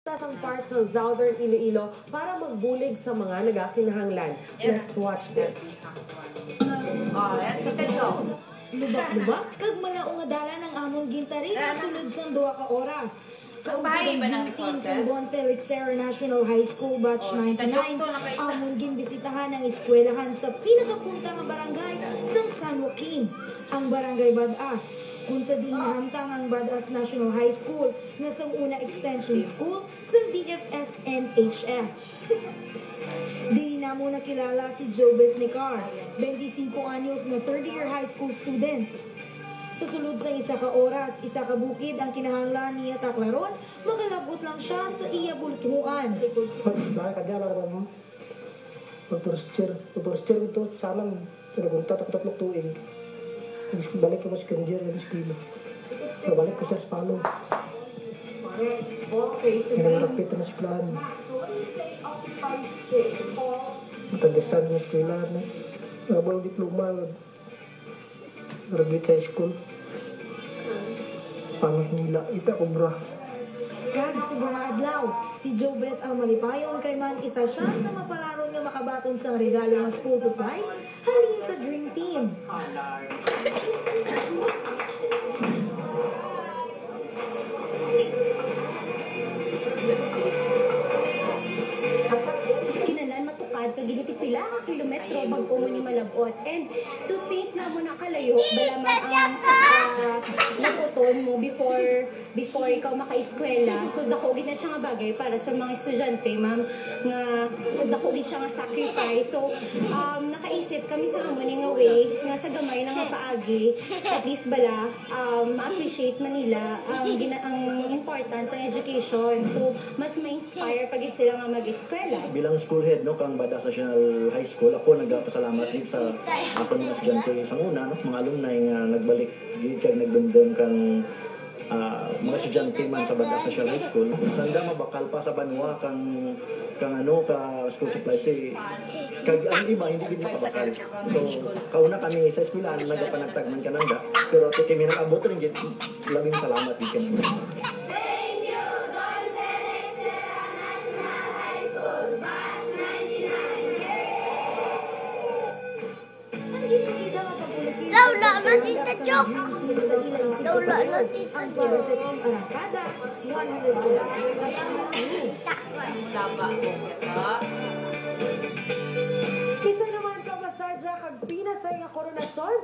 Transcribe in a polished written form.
Ang parts ng Southern Iloilo para magbulig sa mga nagakinahanglan. Let's watch this. Let's look at Joe. Lubak-lubak, kag malaong nga dala ng amon gintari sa sulod sang 2 ka oras. Bahay ba ng Team reporter? San Juan Felix Serra National High School Batch Si Tita 99 Jokto nakita. amon ginbisitahan ang eskwelahan sa pinakapunta nga barangay sang San Joaquin, ang Barangay Badas. Kung sa di nahamtang ang Badas National High School na sang una extension school sa DFS NHS. Di na mo nakilala si Jobet Nicar, 25 anyos na third-year high school student. Sa sulod sa 1 ka oras, 1 ka bukid ang kinahanglan niya taklaron, makalabot lang siya sa iya bultuhan. Dahil kadya lang mo. Pag-first-year ito, sana pinagunta tatlong tuig. Balik ko sa kanjer, yung eskwila. Balik ko sa Spalo. Pinarapit na eskwelahan. Matagasan ng eskwelahan. Nabang diploma. Graduate high school. Pangit nila. Ita kubra. Kag sa mga adlaw, si Jobet ang malipayon kay man isa siya na mapalaron nga makabaton sa regalo ng school supplies halin sa Dream Team. Kinalan matukad kag gini pila ka kilometro bago mo ni malabot, and to think na mo nakalayo balaman ang naputon mo before ikaw maka-eskwela. So dako gid na siya nga bagay para sa mga estudyante, ma'am, nga dako gid siya nga sacrifice. So nakaisip kami sa amon nga way nga sa gamay na nga paagi, at least bala ma-appreciate Manila ang importance ng education. So mas ma-inspire pagid sila nga mag-eskwela. Bilang school head no kang Badas National High School, ako nagpasalamat din sa akong mga estudyante sa una no, mga alumni nga nagbalik gid kag nagdumdum kang mga estudyante man sa Badas National High School. Sanda mabakal pa sa banwa kang school supplies kag ang iba hindi gid makabakal. So kauna kami sa eskwelahan nagapanagtagman kananda, pero ati kami nag-abot rin gid, labing salamat gid kami. Lola na Tita Jok. Lola na Tita Jok. Arangkada, 100 Laba ko ka. Isa naman ka masadya kag pinasay nga koronasyon